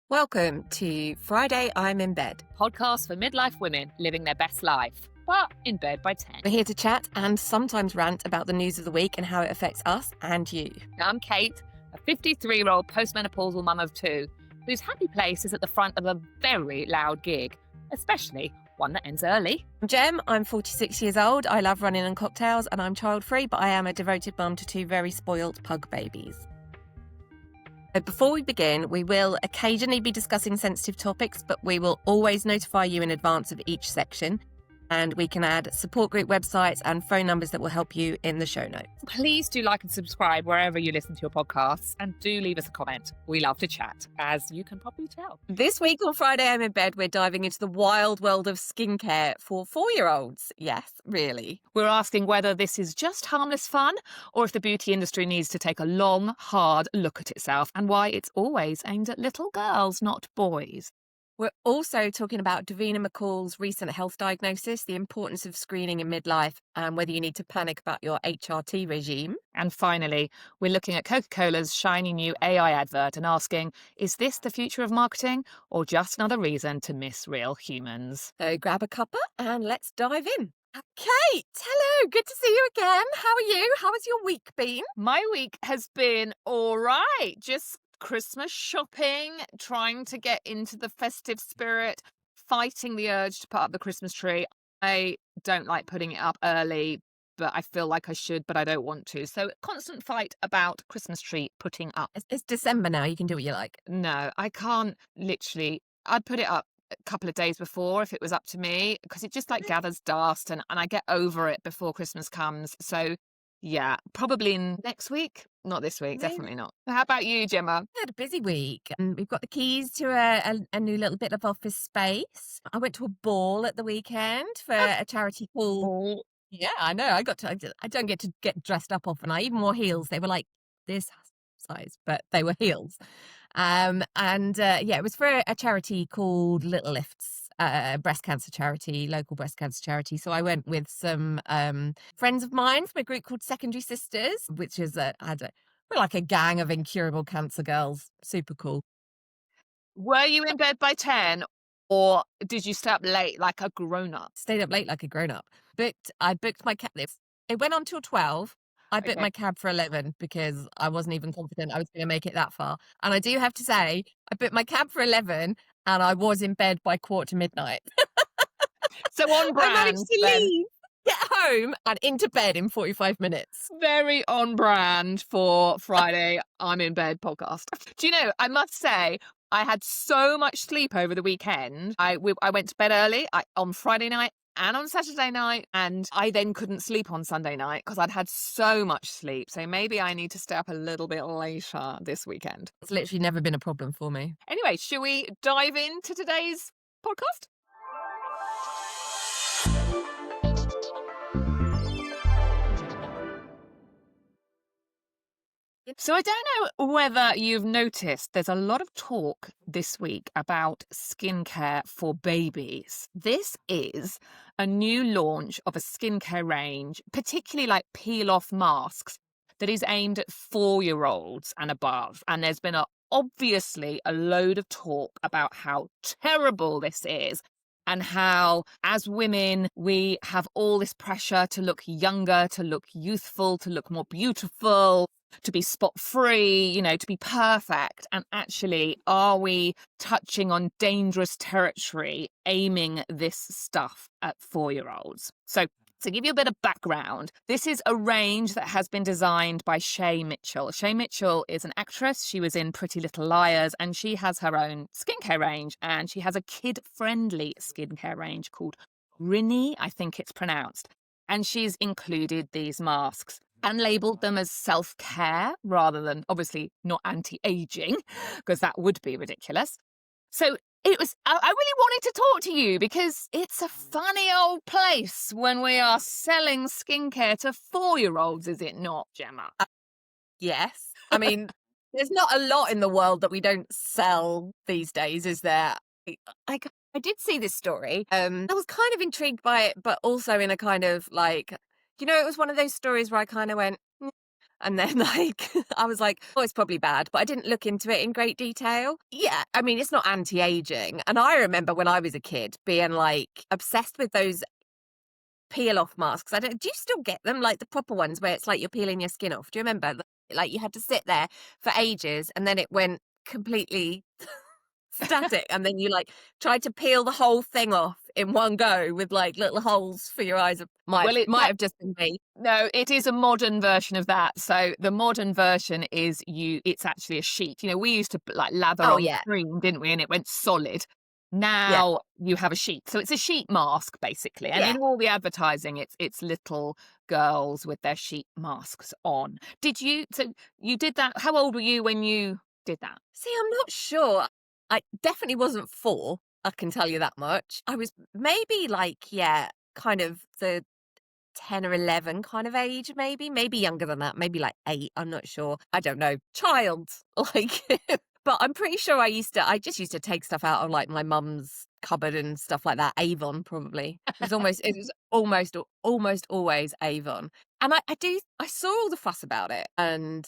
Welcome to Friday I'm in Bed. Podcast for midlife women living their best life, but in bed by 10. We're here to chat and sometimes rant about the news of the week and how it affects us and you. I'm Kate, a 53-year-old postmenopausal mum of two, whose happy place is at the front of a very loud gig, especially one that ends early. I'm Gem, I'm 46 years old. I love running and cocktails and I'm child-free, but I am a devoted mum to two very spoilt pug babies. But before we begin, we will occasionally be discussing sensitive topics, but we will always notify you in advance of each section. And we can add support group websites and phone numbers that will help you in the show notes. Please do like and subscribe wherever you listen to your podcasts, and do leave us a comment. We love to chat, as you can probably tell. This week on Friday I'm in Bed, we're diving into the wild world of skincare for 4-year-olds. Yes, really. We're asking whether this is just harmless fun, or if the beauty industry needs to take a long, hard look at itself, and why it's always aimed at little girls, not boys. We're also talking about Davina McCall's recent health diagnosis, the importance of screening in midlife, and whether you need to panic about your HRT regime. And finally, we're looking at Coca-Cola's shiny new AI advert and asking, is this the future of marketing, or just another reason to miss real humans? So grab a cuppa and let's dive in. Kate, hello, good to see you again. How are you? How has your week been? My week has been all right. Just Christmas shopping, trying to get into the festive spirit, fighting the urge to put up the Christmas tree. I don't like putting it up early, but I feel like I should, but I don't want to. So constant fight about Christmas tree putting up. It's December now, you can do what you like. No, I can't literally. I'd put it up a couple of days before if it was up to me, because it just like gathers dust and I get over it before Christmas comes. So yeah, probably next week. Not this week, definitely not. How about you, Gemma? I had a busy week and we've got the keys to a new little bit of office space. I went to a ball at the weekend for a charity call. Yeah, I know. I don't get to get dressed up often. I even wore heels. They were like this size, but they were heels. It was for a charity called Little Lifts. Breast cancer charity, local breast cancer charity. So I went with some friends of mine from a group called Secondary Sisters, which is we're like a gang of incurable cancer girls. Super cool. Were you in bed by 10, or did you stay up late like a grown-up? Stayed up late like a grown-up. I booked my cab. It went on till 12. I booked my cab for 11 because I wasn't even confident I was going to make it that far. And I do have to say, I booked my cab for 11 and I was in bed by midnight. So on brand. I managed to leave, get home and into bed in 45 minutes. Very on brand for Friday I'm in Bed podcast. Do you know, I must say, I had so much sleep over the weekend. I went to bed early on Friday night and on Saturday night, and I then couldn't sleep on Sunday night because I'd had so much sleep. So maybe I need to stay up a little bit later this weekend. It's literally never been a problem for me. Anyway, should we dive into today's podcast? So I don't know whether you've noticed, there's a lot of talk this week about skincare for babies. This is a new launch of a skincare range, particularly like peel-off masks, that is aimed at 4-year-olds and above. And there's been obviously a load of talk about how terrible this is, and how, as women, we have all this pressure to look younger, to look youthful, to look more beautiful, to be spot-free, to be perfect. And actually, are we touching on dangerous territory, aiming this stuff at 4-year-olds? So to give you a bit of background, this is a range that has been designed by Shay Mitchell. Shay Mitchell is an actress. She was in Pretty Little Liars, and she has her own skincare range, and she has a kid-friendly skincare range called Rinny, I think it's pronounced. And she's included these masks and labelled them as self-care rather than, obviously, not anti-aging, because that would be ridiculous. So I really wanted to talk to you because it's a funny old place when we are selling skincare to 4-year-olds, is it not, Gemma? Yes. I mean, there's not a lot in the world that we don't sell these days, is there? I did see this story. I was kind of intrigued by it, but also in a kind of like, it was one of those stories where I kind of went, And then, like, I was like, "Oh, it's probably bad," but I didn't look into it in great detail. Yeah, I mean, it's not anti-aging, and I remember when I was a kid being, like, obsessed with those peel-off masks. I don't do you still get them? Like, the proper ones where it's like you're peeling your skin off. Do you remember? Like, you had to sit there for ages, and then it went completely static, and then you, like, tried to peel the whole thing off in one go with, like, little holes for your eyes. Well, Might have just been me. no, it is a modern version of that. So the modern version is it's actually a sheet. We used to like lather Oh, on yeah. cream, didn't we? And it went solid. Yeah. Now you have a sheet. So it's a sheet mask basically. And Yeah. in all the advertising, it's little girls with their sheet masks on. You did that? How old were you when you did that? See, I'm not sure. I definitely wasn't 4, I can tell you that much. I was maybe, like, yeah, kind of the 10 or 11 kind of age, maybe younger than that, maybe, like, 8, I'm not sure. I don't know. Child, like, but I'm pretty sure I just used to take stuff out of, like, my mum's cupboard and stuff like that. Avon, probably. It was almost always Avon. And I saw all the fuss about it, and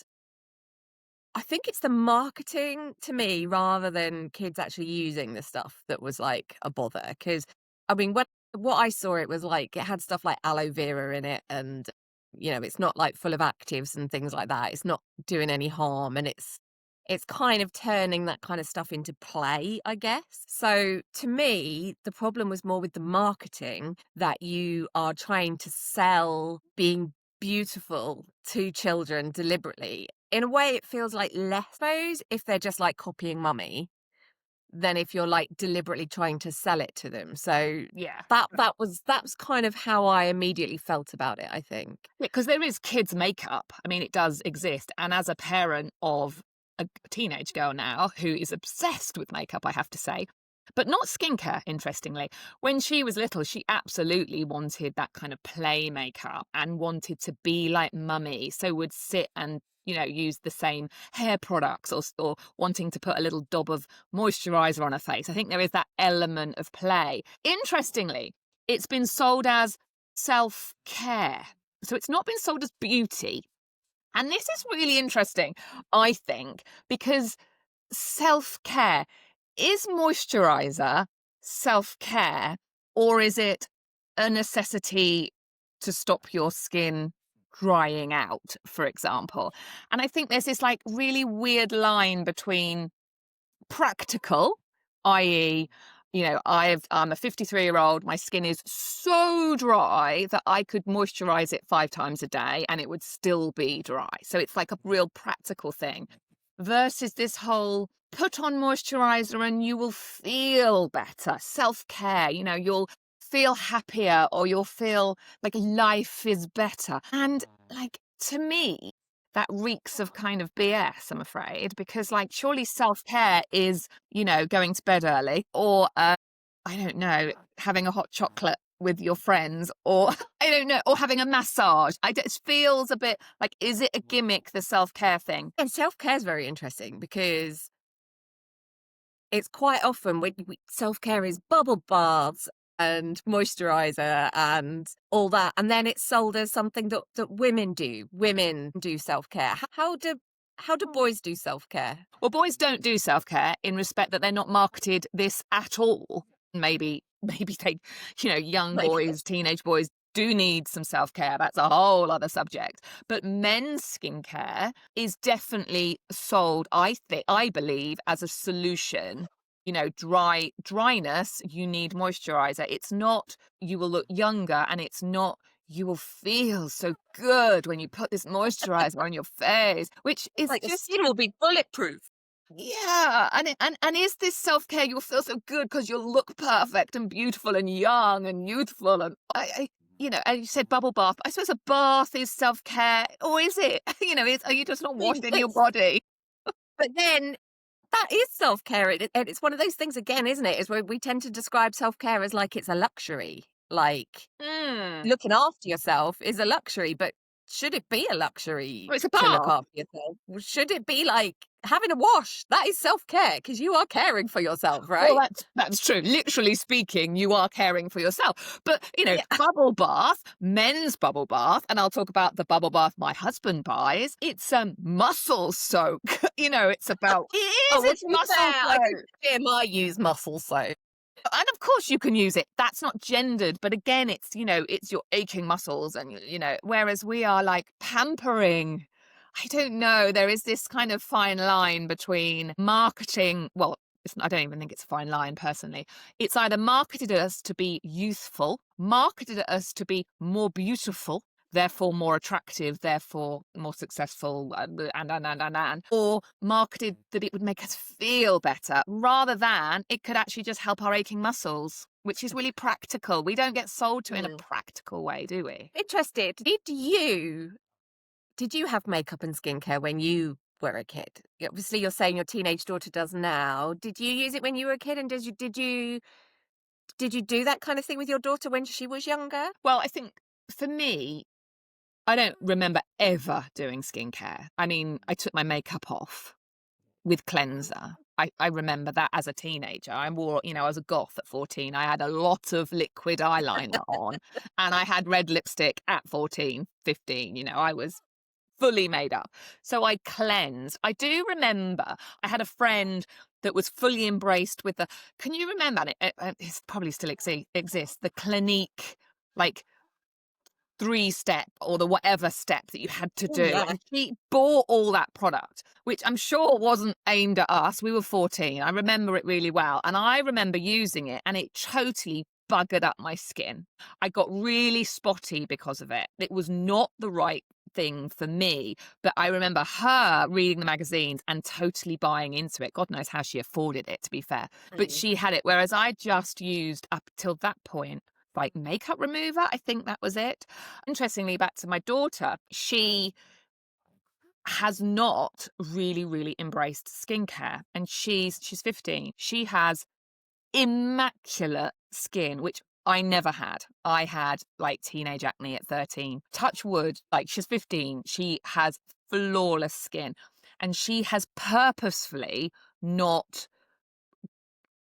I think it's the marketing to me rather than kids actually using the stuff that was, like, a bother. Because I mean, what I saw, it was like it had stuff like aloe vera in it and, it's not, like, full of actives and things like that. It's not doing any harm, and it's kind of turning that kind of stuff into play, I guess. So, to me, the problem was more with the marketing, that you are trying to sell being beautiful to children deliberately. In a way, it feels like less those if they're just, like, copying Mummy than if you're, like, deliberately trying to sell it to them. So Yeah. that was kind of how I immediately felt about it, I think. Because there is kids' makeup. I mean, it does exist. And as a parent of a teenage girl now who is obsessed with makeup, I have to say, but not skincare, interestingly. When she was little, she absolutely wanted that kind of play makeup and wanted to be like Mummy. So would sit and use the same hair products or wanting to put a little dab of moisturizer on her face. I think there is that element of play. Interestingly, it's been sold as self-care. So it's not been sold as beauty. And this is really interesting, I think, because self-care, is moisturizer self-care, or is it a necessity to stop your skin drying out, for example? And I think there's this like really weird line between practical, i.e., I'm a 53-year-old, my skin is so dry that I could moisturize it 5 times a day and it would still be dry. So it's like a real practical thing versus this whole put on moisturizer and you will feel better, self-care, you'll feel happier or you'll feel like life is better. And like to me, that reeks of kind of BS, I'm afraid, because like surely self-care is, going to bed early or I don't know, having a hot chocolate with your friends or I don't know, or having a massage. It feels a bit like, is it a gimmick, the self-care thing? And self-care is very interesting because it's quite often when self-care is bubble baths and moisturizer and all that, and then it's sold as something that women do. Women do self-care. How do boys do self-care? Well, boys don't do self-care in respect that they're not marketed this at all. Maybe they, young Like, boys, teenage boys do need some self-care. That's a whole other subject. But men's skincare is definitely sold, I believe, as a solution. Dryness, you need moisturizer. It's not you will look younger, and it's not you will feel so good when you put this moisturizer on your face, which is like the just skin will be bulletproof. yeah. And is this self-care? You'll feel so good because you'll look perfect and beautiful and young and youthful. And and you said bubble bath. I suppose a bath is self-care, or is it? Are you just not washing your body? But then that is self-care, and it's one of those things again, isn't it? Is where we tend to describe self-care as like it's a luxury. Like, Mm. looking after yourself is a luxury, but should it be a luxury Well, it's a to look bath. after yourself? Should it be like having a wash, that is self-care because you are caring for yourself, Well, right? that's true. Literally speaking, you are caring for yourself. But, Yeah. bubble bath, men's bubble bath, and I'll talk about the bubble bath my husband buys. It's muscle soak. It's about, It oh, is, what's to be fair. muscle I think soak? BMI use muscle soap. And of course you can use it. That's not gendered, but again, it's your aching muscles and whereas we are like pampering. I don't know. There is this kind of fine line between marketing. Well, I don't even think it's a fine line personally. It's either marketed at us to be youthful, marketed at us to be more beautiful, therefore more attractive, therefore more successful, and, or marketed that it would make us feel better rather than it could actually just help our aching muscles, which is really practical. We don't get sold to it in a Mm. practical way, do we? Interested. Did you have makeup and skincare when you were a kid? Obviously, you're saying your teenage daughter does now. Did you use it when you were a kid? And did you do that kind of thing with your daughter when she was younger? Well, I think for me, I don't remember ever doing skincare. I mean, I took my makeup off with cleanser. I remember that as a teenager. I was a goth at 14. I had a lot of liquid eyeliner on and I had red lipstick at 14, 15. I was fully made up. So I cleansed. I do remember I had a friend that was fully embraced with can you remember it probably still exists, the Clinique, like 3-step or the whatever step that you had to Oh, do. yeah. And she bought all that product, which I'm sure wasn't aimed at us. We were 14. I remember it really well. And I remember using it and it totally buggered up my skin. I got really spotty because of it. It was not the right thing for me. But I remember her reading the magazines and totally buying into it. God knows how she afforded it, to be fair. But Mm. she had it, whereas I just used up till that point like makeup remover. I think that was it. Interestingly, back to my daughter, she has not really, really embraced skincare. And she's 15. She has immaculate skin, which I never had. I had like teenage acne at 13. Touch wood, like she's 15. She has flawless skin. And she has purposefully not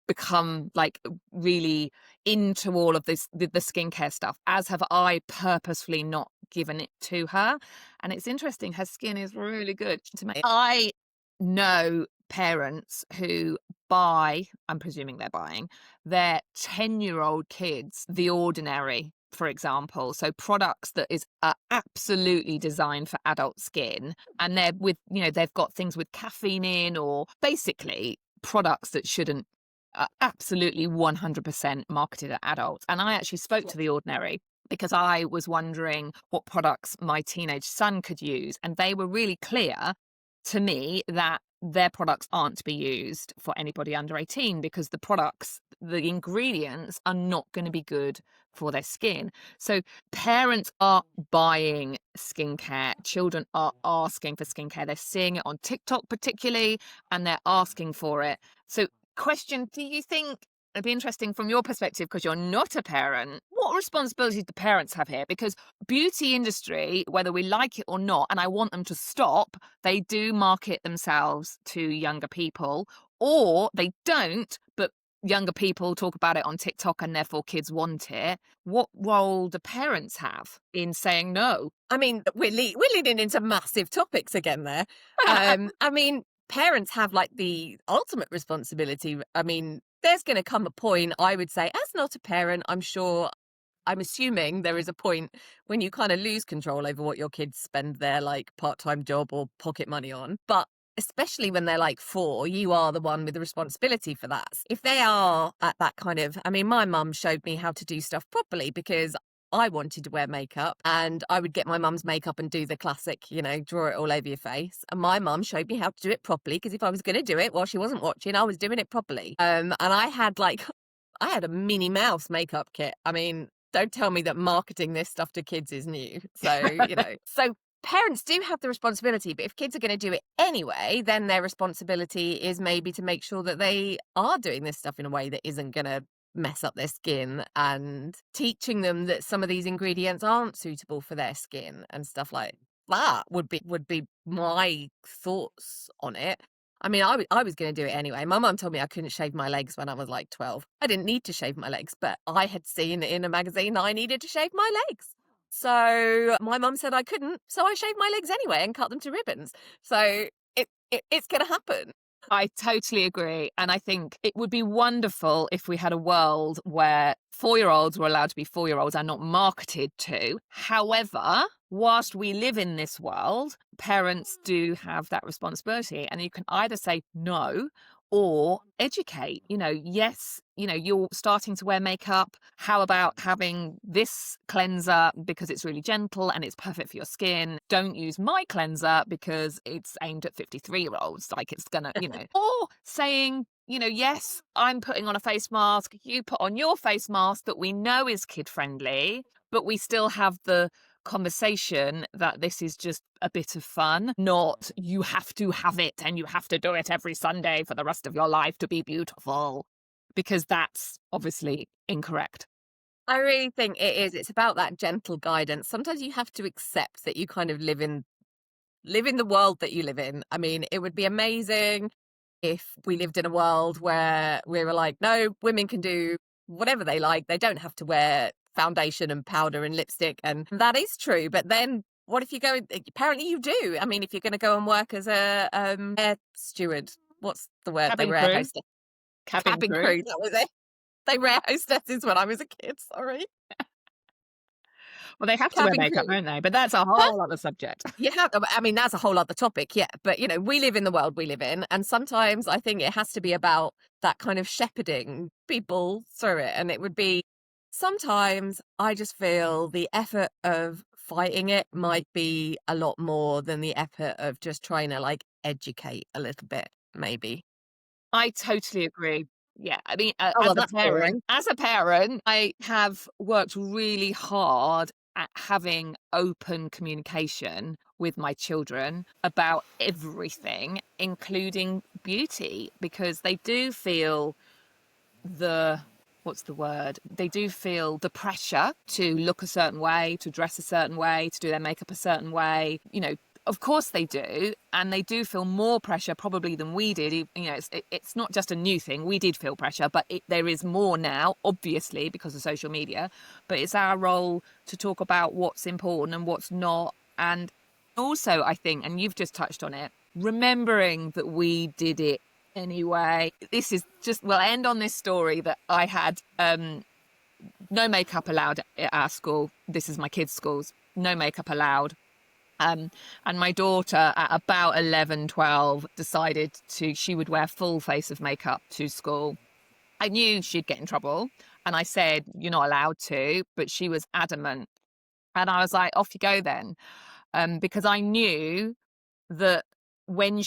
become like really into all of the skincare stuff, as have I purposefully not given it to her. And it's interesting, her skin is really good to me. I know parents who buy, I'm presuming they're buying, their 10-year-old kids The Ordinary, for example. So products that is absolutely designed for adult skin. And they've got things with caffeine in, or basically products that shouldn't absolutely 100% marketed at adults. And I actually spoke to The Ordinary because I was wondering what products my teenage son could use. And they were really clear to me that their products aren't to be used for anybody under 18 because the ingredients are not going to be good for their skin. So parents are buying skincare. Children are asking for skincare. They're seeing it on TikTok particularly, and they're asking for it. So question, do you think it'd be interesting from your perspective, because you're not a parent, what responsibility do parents have here? Because beauty industry, whether we like it or not, and I want them to stop, they do market themselves to younger people, or they don't, but younger people talk about it on TikTok and therefore kids want it. What role do parents have in saying no? I mean, we're leading into massive topics again there. I mean, parents have like the ultimate responsibility. I mean, there's going to come a point, I would say, as not a parent, I'm assuming there is a point when you kind of lose control over what your kids spend their like part-time job or pocket money on. But especially when they're like 4, you are the one with the responsibility for that. If they are at that kind of, I mean, my mum showed me how to do stuff properly because I wanted to wear makeup and I would get my mum's makeup and do the classic, draw it all over your face. And my mum showed me how to do it properly because if I was going to do it while she wasn't watching, I was doing it properly. And I had I had a Minnie Mouse makeup kit. I mean, don't tell me that marketing this stuff to kids is new. So, so parents do have the responsibility, but if kids are going to do it anyway, then their responsibility is maybe to make sure that they are doing this stuff in a way that isn't going to mess up their skin, and teaching them that some of these ingredients aren't suitable for their skin and stuff like that would be my thoughts on it. I mean, I was gonna do it anyway. My mum told me I couldn't shave my legs when I was, like, 12. I didn't need to shave my legs, but I had seen in a magazine that I needed to shave my legs. So, my mum said I couldn't, so I shaved my legs anyway and cut them to ribbons. So, it's gonna happen. I totally agree. And I think it would be wonderful if we had a world where 4-year-olds were allowed to be 4-year-olds and not marketed to. However, whilst we live in this world, parents do have that responsibility. And you can either say no or educate. Yes, you're starting to wear makeup. How about having this cleanser because it's really gentle and it's perfect for your skin? Don't use my cleanser because it's aimed at 53-year-olds. Like it's gonna, or saying, yes, I'm putting on a face mask. You put on your face mask that we know is kid friendly, but we still have the conversation that this is just a bit of fun, not you have to have it and you have to do it every Sunday for the rest of your life to be beautiful, because that's obviously incorrect. I really think it is. It's about that gentle guidance. Sometimes you have to accept that you kind of live in the world that you live in. I mean, it would be amazing if we lived in a world where we were like, no, women can do whatever they like. They don't have to wear foundation and powder and lipstick. And that is true. But then what if you go, apparently you do. I mean, if you're going to go and work as a air steward, what's the word? They Cabin were air crew. hostess. Cabin Cabin crew. crew, that was it. They were air hostesses when I was a kid, sorry. Well, they have to wear Cabin makeup, crew. don't they? But that's a whole other subject. Yeah, I mean, that's a whole other topic, yeah. But, we live in the world we live in, and sometimes I think it has to be about that kind of shepherding people through it. And it would be sometimes I just feel the effort of fighting it might be a lot more than the effort of just trying to like educate a little bit, maybe. I totally agree. Yeah, I mean, Oh, well, that's boring. as a parent, I have worked really hard at having open communication with my children about everything, including beauty, because they do feel the what's the word? They do feel the pressure to look a certain way, to dress a certain way, to do their makeup a certain way. Of course they do, and they do feel more pressure probably than we did. It's not just a new thing. We did feel pressure, but there is more now, obviously, because of social media. But it's our role to talk about what's important and what's not. And also, I think, and you've just touched on it, remembering that we did it anyway. This is just, we'll end on this story that I had no makeup allowed at our school. This is my kids' schools. No makeup allowed. And my daughter at about 11, 12 decided she would wear full face of makeup to school. I knew she'd get in trouble. And I said, you're not allowed to, but she was adamant. And I was like, off you go then. Because I knew that when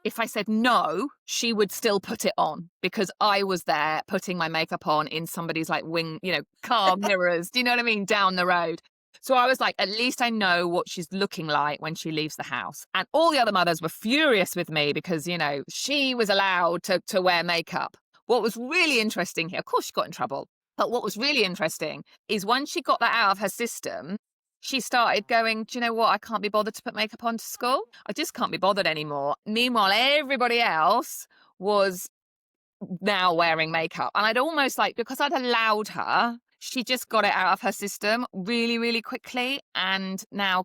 if I said no, she would still put it on because I was there putting my makeup on in somebody's like car mirrors. Do you know what I mean? Down the road. So I was like, at least I know what she's looking like when she leaves the house. And all the other mothers were furious with me because, she was allowed to wear makeup. What was really interesting here, of course she got in trouble, but what was really interesting is once she got that out of her system, she started going, do you know what? I can't be bothered to put makeup on to school. I just can't be bothered anymore. Meanwhile, everybody else was now wearing makeup. And I'd almost because I'd allowed her, she just got it out of her system really, really quickly. And now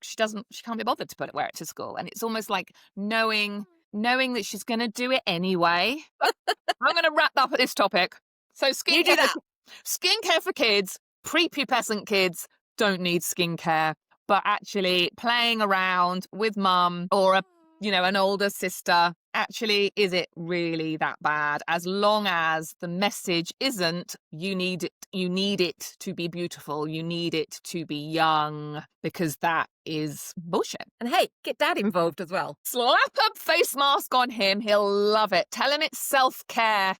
she can't be bothered to wear it to school. And it's almost like knowing that she's going to do it anyway. I'm going to wrap up at this topic. So You do that. skincare for kids, prepubescent kids don't need skincare, but actually playing around with mum or an older sister, actually, is it really that bad? As long as the message isn't, you need it to be beautiful, you need it to be young, because that is bullshit. And hey, get dad involved as well. Slap a face mask on him, he'll love it. Tell him it's self-care.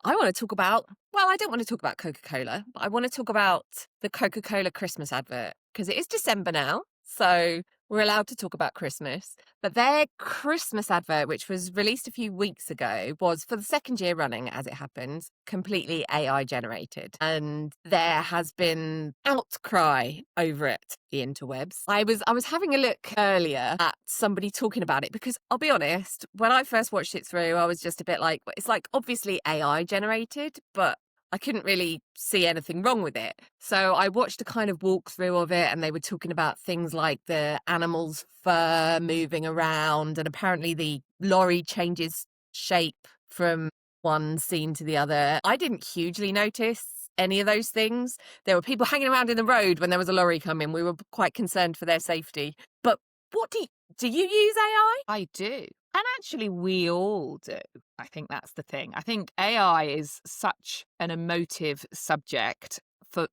I want to talk about, well, I don't want to talk about Coca-Cola, but I want to talk about the Coca-Cola Christmas advert because it is December now. So We're allowed to talk about Christmas, but their Christmas advert, which was released a few weeks ago, was for the second year running, as it happens, completely AI generated. And there has been outcry over it, the interwebs. I was having a look earlier at somebody talking about it because I'll be honest, when I first watched it through, I was just a bit like, it's like obviously AI generated, but I couldn't really see anything wrong with it. So I watched a kind of walkthrough of it, and they were talking about things like the animal's fur moving around, and apparently the lorry changes shape from one scene to the other. I didn't hugely notice any of those things. There were people hanging around in the road when there was a lorry coming. We were quite concerned for their safety. But what do you use AI? I do. And actually, we all do. I think that's the thing. I think AI is such an emotive subject for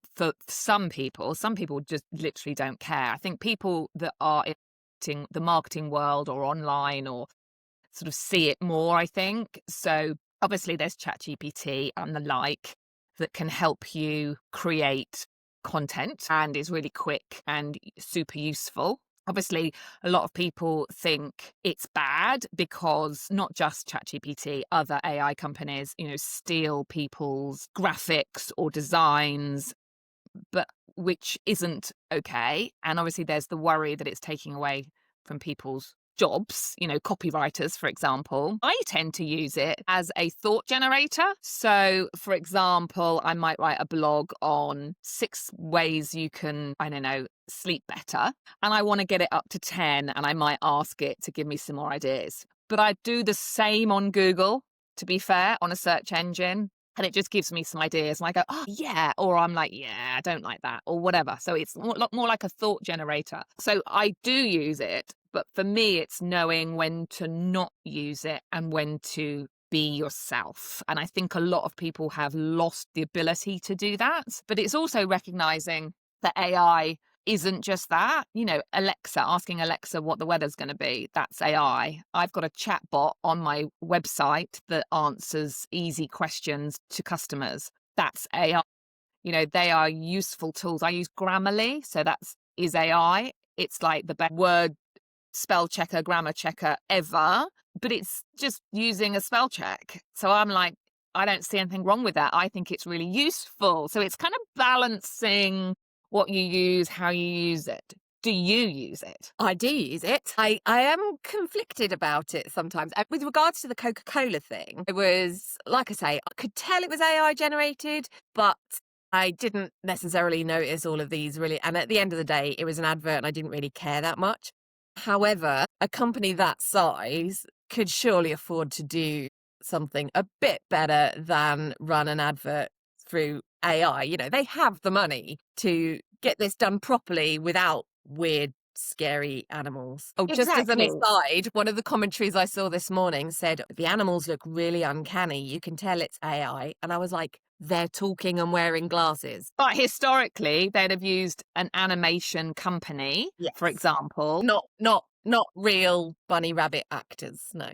some people. Some people just literally don't care. I think people that are in the marketing world or online or sort of see it more, I think. So obviously there's ChatGPT and the like that can help you create content and is really quick and super useful. Obviously, a lot of people think it's bad because not just ChatGPT, other AI companies, steal people's graphics or designs, but which isn't okay. And obviously, there's the worry that it's taking away from people's jobs, copywriters, for example. I tend to use it as a thought generator. So, for example, I might write a blog on 6 ways you can, I don't know, sleep better. And I want to get it up to 10, and I might ask it to give me some more ideas. But I do the same on Google, to be fair, on a search engine. And it just gives me some ideas. And I go, oh, yeah. Or I'm like, yeah, I don't like that, or whatever. So it's more like a thought generator. So I do use it. But for me, it's knowing when to not use it and when to be yourself. And I think a lot of people have lost the ability to do that. But it's also recognizing that AI isn't just that. Alexa, asking Alexa what the weather's going to be, that's AI. I've got a chat bot on my website that answers easy questions to customers. That's AI. They are useful tools. I use Grammarly, so is AI. It's like the best word spell checker, grammar checker ever, but it's just using a spell check. So I'm like, I don't see anything wrong with that. I think it's really useful. So it's kind of balancing what you use, how you use it. Do you use it? I do use it. I am conflicted about it sometimes. With regards to the Coca-Cola thing, it was, like I say, I could tell it was AI generated, but I didn't necessarily notice all of these really. And at the end of the day, it was an advert and I didn't really care that much. However, a company that size could surely afford to do something a bit better than run an advert through AI. They have the money to get this done properly without weird, scary animals. Oh, just as an Exactly. aside, one of the commentaries I saw this morning said, the animals look really uncanny. You can tell it's AI. And I was like, they're talking and wearing glasses. But historically, they'd have used an animation company, for Yes. example. Not real bunny rabbit actors, no.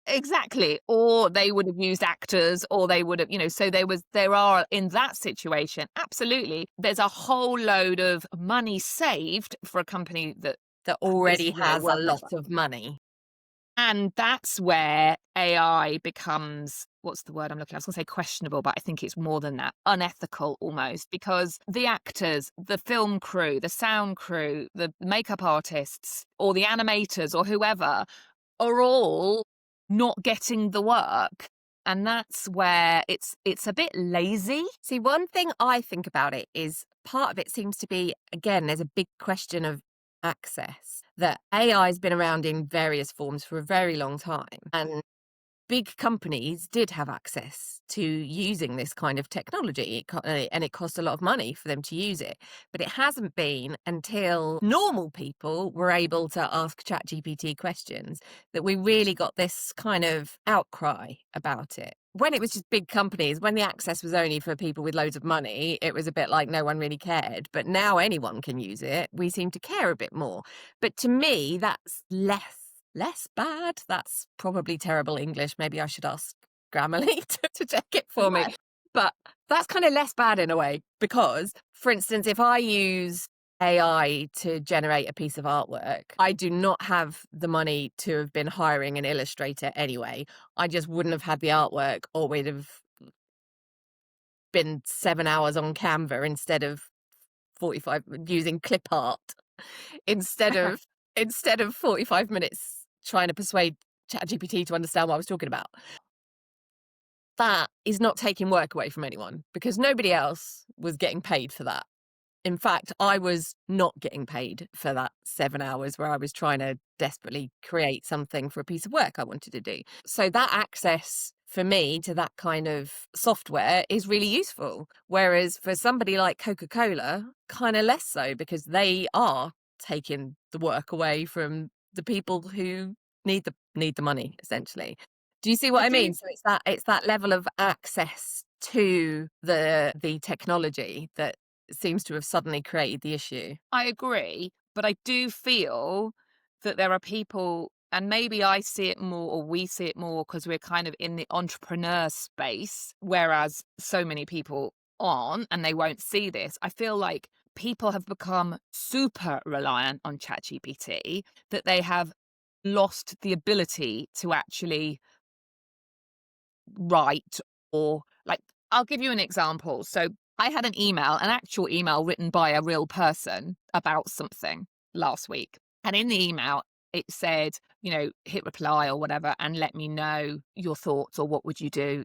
Exactly. Or they would have used actors, or they would have, so there are in that situation, absolutely. There's a whole load of money saved for a company that That is, already has a worth lot over. of money. And that's where AI becomes, what's the word I'm looking at? I was going to say questionable, but I think it's more than that, unethical almost, because the actors, the film crew, the sound crew, the makeup artists, or the animators, or whoever, are all not getting the work. And that's where it's a bit lazy. See, one thing I think about it is part of it seems to be, again, there's a big question of access. That AI has been around in various forms for a very long time. And big companies did have access to using this kind of technology, and it cost a lot of money for them to use it. But it hasn't been until normal people were able to ask ChatGPT questions that we really got this kind of outcry about it. When it was just big companies, when the access was only for people with loads of money, it was a bit like no one really cared. But now anyone can use it. We seem to care a bit more. But to me, that's less bad. That's probably terrible English. Maybe I should ask Grammarly to check it for me. Yeah. But that's kind of less bad in a way because, for instance, if I use AI to generate a piece of artwork. I do not have the money to have been hiring an illustrator anyway. I just wouldn't have had the artwork, or we'd have been 7 hours on Canva instead of 45 using clip art instead of 45 minutes trying to persuade ChatGPT to understand what I was talking about. That is not taking work away from anyone because nobody else was getting paid for that. In fact, I was not getting paid for that 7 hours where I was trying to desperately create something for a piece of work I wanted to do. So that access for me to that kind of software is really useful. Whereas for somebody like Coca-Cola, kind of less so because they are taking the work away from the people who need the money, essentially. Do you see what I I do. mean? So it's that level of access to the technology that seems to have suddenly created the issue. I agree, but I do feel that there are people, and maybe I see it more or we see it more because we're kind of in the entrepreneur space, whereas so many people aren't and they won't see this. I feel like people have become super reliant on ChatGPT, that they have lost the ability to actually write, or like, I'll give you an example. So I had an actual email written by a real person about something last week. And in the email, it said, hit reply or whatever and let me know your thoughts or what would you do,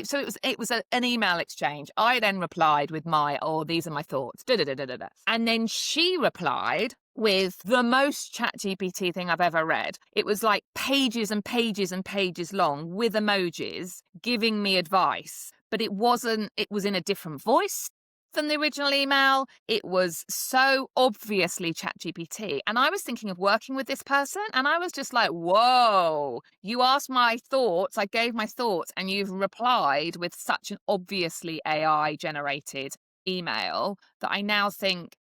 so it was an email exchange. I then replied with these are my thoughts, da, da, da, da, da, da. And then she replied with the most chat GPT thing I've ever read. It was like pages and pages and pages long with emojis giving me advice, but it was in a different voice than the original email. It was so obviously ChatGPT. And I was thinking of working with this person, and I was just like, whoa, you asked my thoughts, I gave my thoughts, and you've replied with such an obviously AI generated email that I now think,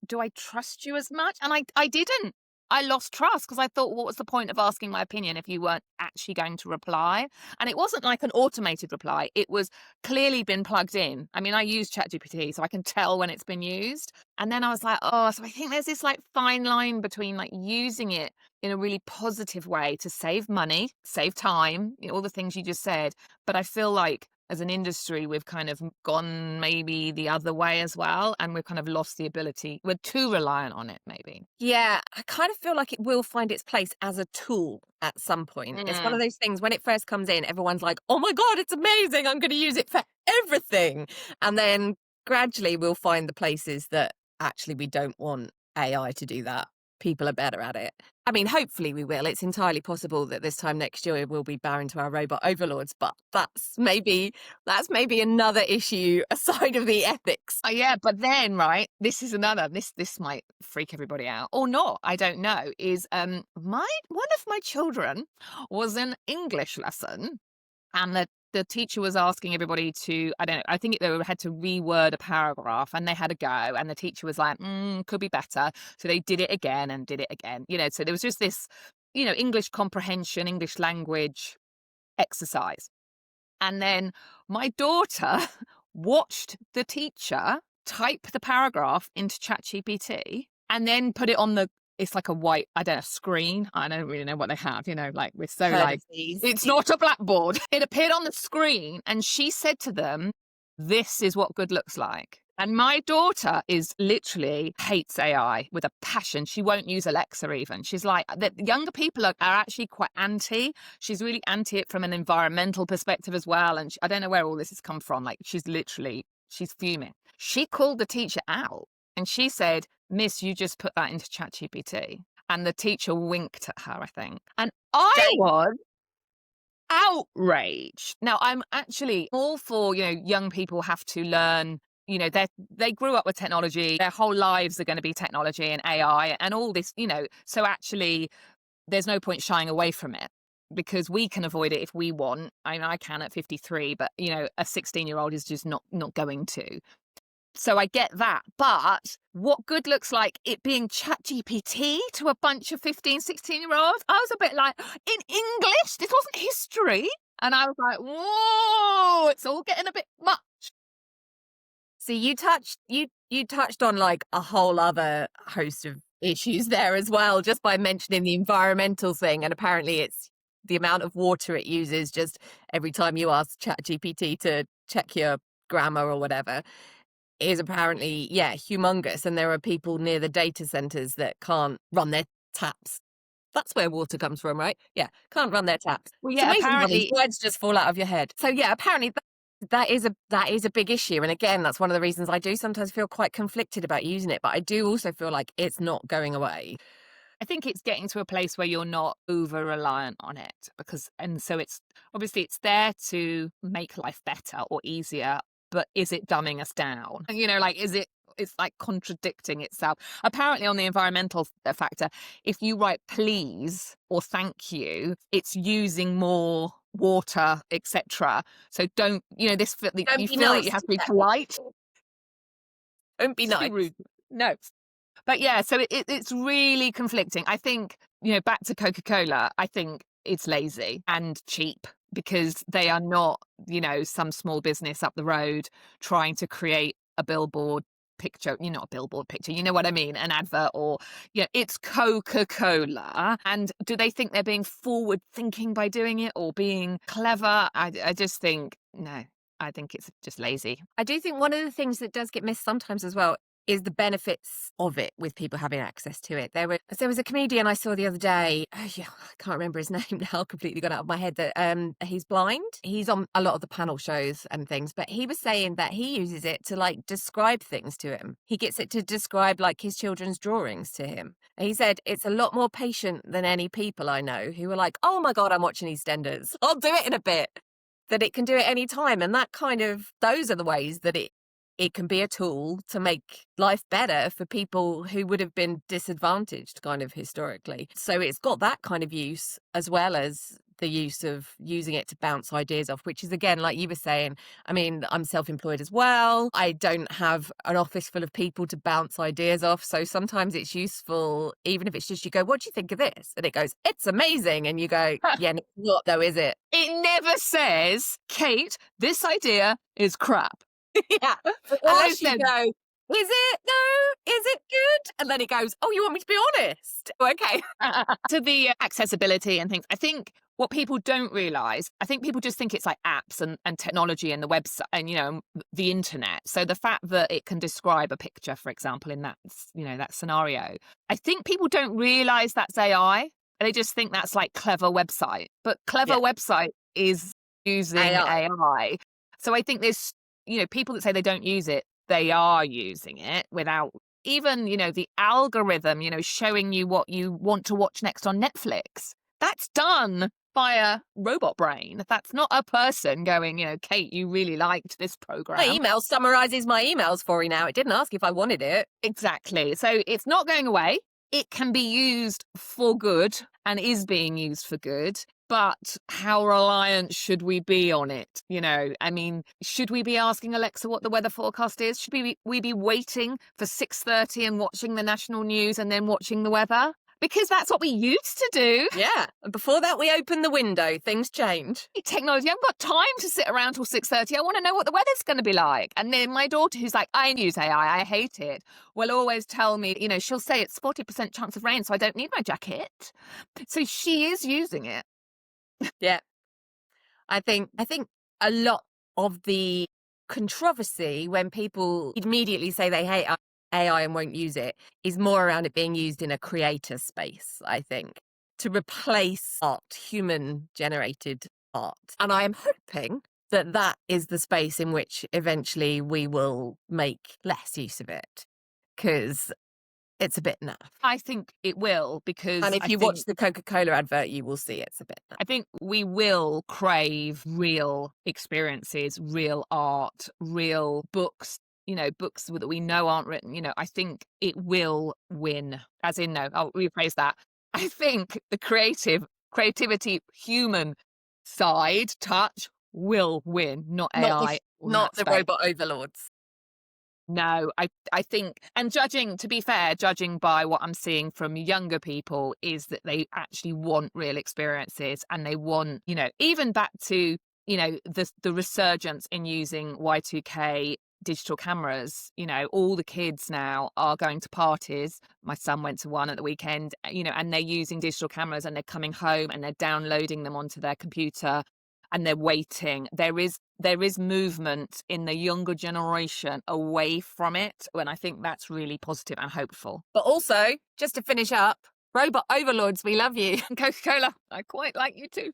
do I trust you as much? And I didn't. I lost trust because I thought, what was the point of asking my opinion if you weren't actually going to reply? And it wasn't like an automated reply. It was clearly been plugged in. I mean, I use ChatGPT, so I can tell when it's been used. And then I was like, oh, so I think there's this like fine line between like using it in a really positive way to save money, save time, all the things you just said. But I feel like as an industry, we've kind of gone maybe the other way as well. And we've kind of lost the ability. We're too reliant on it, maybe. Yeah, I kind of feel like it will find its place as a tool at some point. It's one Mm. of those things when it first comes in, everyone's like, oh my God, it's amazing. I'm going to use it for everything. And then gradually we'll find the places that actually we don't want AI to do that. People are better at it. I mean, hopefully we will. It's entirely possible that this time next year we'll be bowing to our robot overlords, but that's maybe another issue aside of the ethics. Oh, yeah, but then, right, this is another. This might freak everybody out or not. I don't know. Is my one of my children was in English lesson, and the teacher was asking everybody to, I don't know, I think they had to reword a paragraph, and they had a go, and the teacher was like, could be better. So they did it again and did it again. So there was just this, English comprehension, English language exercise. And then my daughter watched the teacher type the paragraph into ChatGPT and then put it on it's like a white, I don't know, screen. I don't really know what they have, like we're so Heard like, of these. it's not a blackboard. It appeared on the screen and she said to them, this is what good looks like. And my daughter is literally hates AI with a passion. She won't use Alexa even. She's like, the younger people are actually quite anti. She's really anti it from an environmental perspective as well. And I don't know where all this has come from. Like, she's fuming. She called the teacher out and she said, Miss, you just put that into ChatGPT. And the teacher winked at her, I think. And I Shame. was outraged. Now, I'm actually all for, young people have to learn, they grew up with technology. Their whole lives are going to be technology and AI and all this, so actually there's no point shying away from it because we can avoid it if we want. I mean, I can at 53, but, a 16-year-old is just not going to. So I get that. But what good looks like it being ChatGPT to a bunch of 15, 16-year-olds? I was a bit like, in English? This wasn't history. And I was like, whoa, it's all getting a bit much. See, you touched on like a whole other host of issues there as well, just by mentioning the environmental thing. And apparently it's the amount of water it uses just every time you ask ChatGPT to check your grammar or whatever is apparently, yeah, humongous. And there are people near the data centers that can't run their taps. That's where water comes from, right? Yeah, can't run their taps. Well, It's yeah, amazing how these apparently words just fall out of your head. So yeah, apparently that is a big issue. And again, that's one of the reasons I do sometimes feel quite conflicted about using it, but I do also feel like it's not going away. I think it's getting to a place where you're not over reliant on it and so it's obviously it's there to make life better or easier, but is it dumbing us down? Like, it's like contradicting itself. Apparently, on the environmental factor, if you write please or thank you, it's using more water, etc. So don't, this, Don't you be feel like you nice have to to be them. polite. Don't be Too nice. rude. No. But yeah, so it's really conflicting. I think, back to Coca-Cola, I think it's lazy and cheap because they are not, some small business up the road trying to create a billboard picture, not a billboard picture, you know what I mean, an advert or, it's Coca-Cola. And do they think they're being forward thinking by doing it or being clever? I just think, no, I think it's just lazy. I do think one of the things that does get missed sometimes as well is the benefits of it with people having access to it. There was a comedian I saw the other day. Oh, yeah, I can't remember his name now, completely gone out of my head. That he's blind. He's on a lot of the panel shows and things, but he was saying that he uses it to like describe things to him. He gets it to describe like his children's drawings to him. And he said it's a lot more patient than any people I know who are like, oh my God, I'm watching EastEnders. I'll do it in a bit. That it can do it any time. And those are the ways that it can be a tool to make life better for people who would have been disadvantaged kind of historically. So it's got that kind of use as well as the use of using it to bounce ideas off, which is, again, like you were saying, I mean, I'm self-employed as well. I don't have an office full of people to bounce ideas off. So sometimes it's useful, even if it's just you go, what do you think of this? And it goes, it's amazing. And you go, yeah, no, what though, is it? It never says, Kate, this idea is crap. Yeah. Unless you go, is it? No? Is it good? And then it goes, oh, you want me to be honest? Okay. To the accessibility and things, I think what people don't realise, I think people just think it's like apps and technology and the website and, the internet. So the fact that it can describe a picture, for example, in that, that scenario, I think people don't realise that's AI. They just think that's like clever website. But clever website is using AI. So I think there's, people that say they don't use it, they are using it without even, the algorithm, showing you what you want to watch next on Netflix. That's done by a robot brain. That's not a person going, Kate, you really liked this program. My email summarizes my emails for you now. It didn't ask if I wanted it. Exactly. So it's not going away. It can be used for good and is being used for good. But how reliant should we be on it? I mean, should we be asking Alexa what the weather forecast is? Should we be waiting for 6:30 and watching the national news and then watching the weather? Because that's what we used to do. Yeah. And before that, we open the window. Things change. Technology, I haven't got time to sit around till 6:30. I want to know what the weather's going to be like. And then my daughter, who's like, I use AI, I hate it, will always tell me, she'll say it's 40% chance of rain, so I don't need my jacket. So she is using it. Yeah. I think a lot of the controversy when people immediately say they hate AI and won't use it is more around it being used in a creator space, I think, to replace art, human generated art. And I am hoping that is the space in which eventually we will make less use of it, because it's a bit naff. I think it will, because And if you watch the Coca-Cola advert, you will see it's a bit naff. I think we will crave real experiences, real art, real books, books that we know aren't written. I think it will win. As in, no, I'll rephrase that. I think the creativity, human side, touch will win, not AI. Not the robot overlords. No, I think, and to be fair, judging by what I'm seeing from younger people, is that they actually want real experiences and they want, even back to, the resurgence in using Y2K digital cameras. You know, all the kids now are going to parties. My son went to one at the weekend, you know, and they're using digital cameras and they're coming home and they're downloading them onto their computer and they're waiting. There is movement in the younger generation away from it, and I think that's really positive and hopeful. But also, just to finish up, robot overlords, we love you. Coca-Cola, I quite like you too.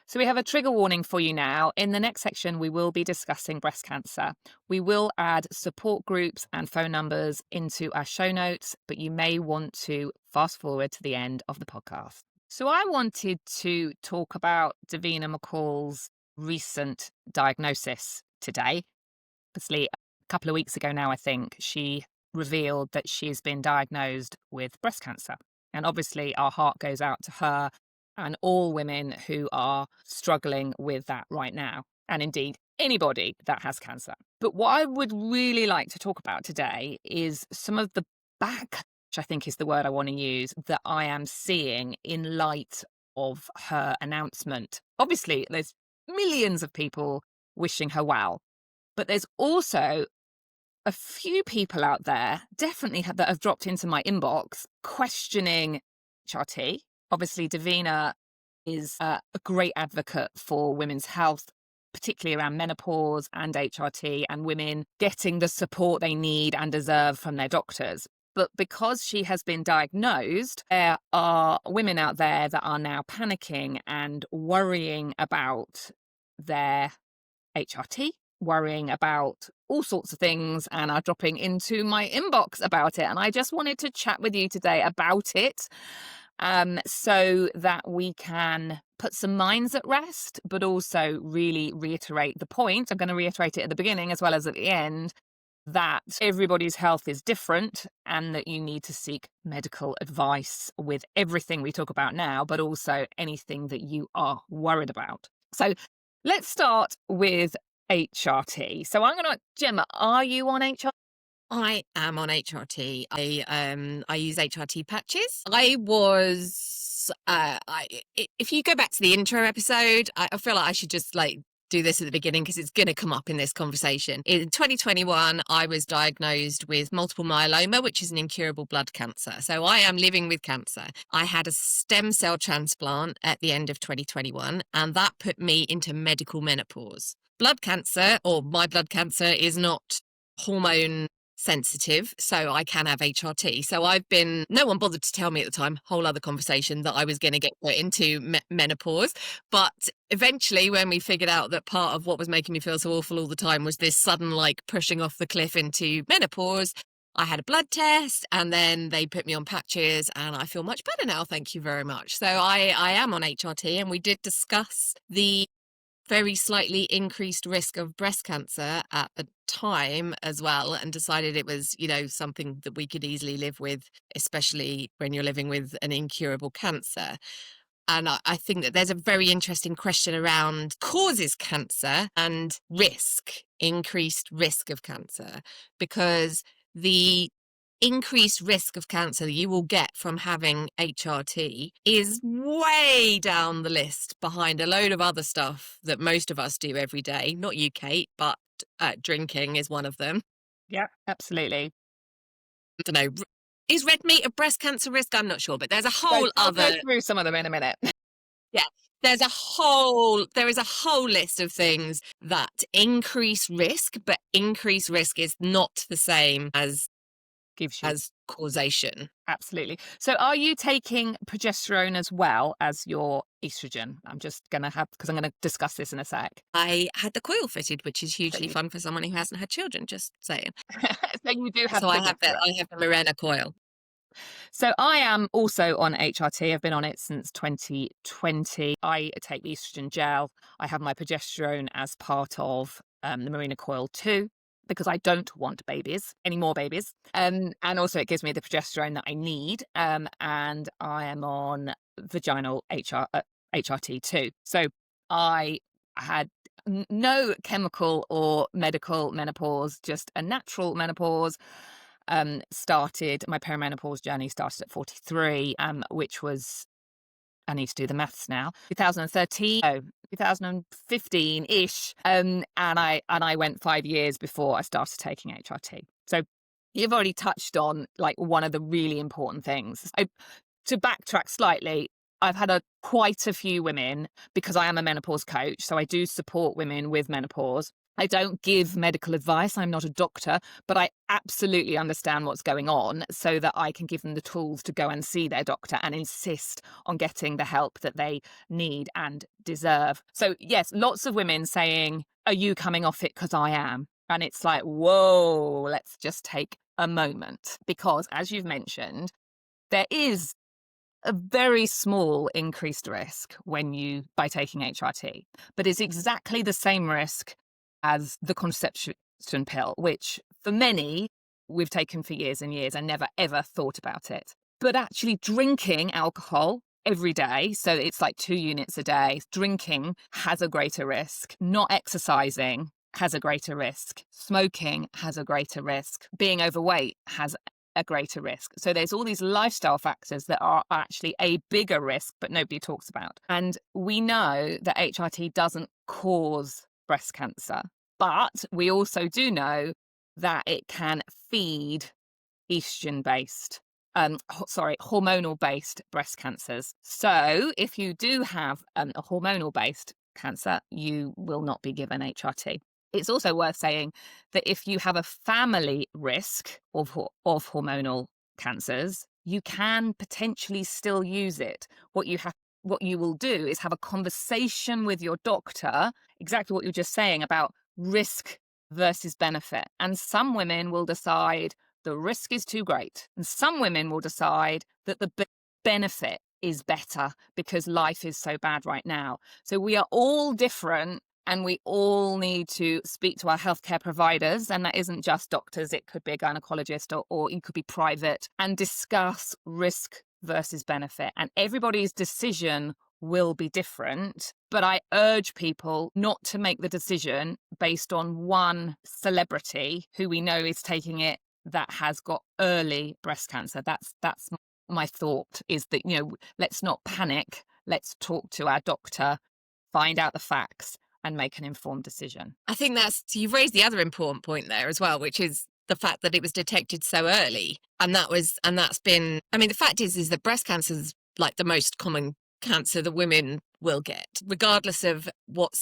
So we have a trigger warning for you now. In the next section, we will be discussing breast cancer. We will add support groups and phone numbers into our show notes, but you may want to fast forward to the end of the podcast. So I wanted to talk about Davina McCall's recent diagnosis today. Obviously, a couple of weeks ago now, I think, she revealed that she's been diagnosed with breast cancer. And obviously, our heart goes out to her and all women who are struggling with that right now, and indeed anybody that has cancer. But what I would really like to talk about today is some of the backlash, I think is the word I want to use, that I am seeing in light of her announcement. Obviously, there's millions of people wishing her well, but there's also a few people out there definitely that have dropped into my inbox questioning HRT. Obviously, Davina is a great advocate for women's health, particularly around menopause and HRT and women getting the support they need and deserve from their doctors. But because she has been diagnosed, there are women out there that are now panicking and worrying about their HRT, worrying about all sorts of things, and are dropping into my inbox about it. And I just wanted to chat with you today about it, so that we can put some minds at rest, but also really reiterate the point. I'm going to reiterate it at the beginning as well as at the end, that everybody's health is different and that you need to seek medical advice with everything we talk about now, but also anything that you are worried about. So let's start with HRT. So Gemma, are you on HRT? I am on HRT. I use HRT patches. If you go back to the intro episode, I feel like I should just do this at the beginning because it's going to come up in this conversation. In 2021, I was diagnosed with multiple myeloma, which is an incurable blood cancer. So I am living with cancer. I had a stem cell transplant at the end of 2021, and that put me into medical menopause. Blood cancer, or my blood cancer, is not hormone sensitive, so I can have HRT. So no one bothered to tell me at the time, whole other conversation, that I was going to get put into menopause. But eventually, when we figured out that part of what was making me feel so awful all the time was this sudden pushing off the cliff into menopause, I had a blood test and then they put me on patches and I feel much better now. Thank you very much. So I am on HRT, and we did discuss the very slightly increased risk of breast cancer at the time as well, and decided it was, something that we could easily live with, especially when you're living with an incurable cancer. And I think that there's a very interesting question around causes cancer and increased risk of cancer, because the increased risk of cancer that you will get from having HRT is way down the list behind a load of other stuff that most of us do every day. Not you, Kate, but drinking is one of them. Yeah, absolutely. I don't know. Is red meat a breast cancer risk? I'm not sure, but there's a whole I'll other... go through some of them in a minute. Yeah, there is a whole list of things that increase risk, but increased risk is not the same as causation. Absolutely. So are you taking progesterone as well as your estrogen? I'm just going to because I'm going to discuss this in a sec. I had the coil fitted, which is hugely fun for someone who hasn't had children, just saying. So you do have I have the Mirena coil. So I am also on HRT. I've been on it since 2020. I take the estrogen gel. I have my progesterone as part of the Mirena coil too, because I don't want any more babies. And also it gives me the progesterone that I need. And I am on vaginal HRT too. So I had no chemical or medical menopause, just a natural menopause. started, my perimenopause journey started at 43, which was, I need to do the maths now, 2013, 2015-ish. And I went 5 years before I started taking HRT. So you've already touched on like one of the really important things. To backtrack slightly, I've had quite a few women, because I am a menopause coach, so I do support women with menopause. I don't give medical advice. I'm not a doctor, but I absolutely understand what's going on so that I can give them the tools to go and see their doctor and insist on getting the help that they need and deserve. So yes, lots of women saying, are you coming off it? Because I am. And it's like, whoa, let's just take a moment. Because as you've mentioned, there is a very small increased risk by taking HRT, but it's exactly the same risk as the contraception pill, which for many we've taken for years and years and never ever thought about it. But actually drinking alcohol every day, so it's like 2 units a day, drinking has a greater risk. Not exercising has a greater risk. Smoking has a greater risk. Being overweight has a greater risk. So there's all these lifestyle factors that are actually a bigger risk, but nobody talks about. And we know that HRT doesn't cause breast cancer, but we also do know that it can feed estrogen-based, hormonal-based breast cancers. So if you do have a hormonal-based cancer, you will not be given HRT. It's also worth saying that if you have a family risk of hormonal cancers, you can potentially still use it. What you will do is have a conversation with your doctor, exactly what you're just saying about risk versus benefit. And some women will decide the risk is too great. And some women will decide that the benefit is better because life is so bad right now. So we are all different. And we all need to speak to our healthcare providers. And that isn't just doctors. It could be a gynecologist or it could be private, and discuss risk versus benefit. And everybody's decision will be different. But I urge people not to make the decision based on one celebrity who we know is taking it that has got early breast cancer. That's my thought, is that, let's not panic. Let's talk to our doctor, find out the facts, and make an informed decision. I think you've raised the other important point there as well, which is the fact that it was detected so early. And that's been, the fact is that breast cancer is like the most common cancer that women will get, regardless of what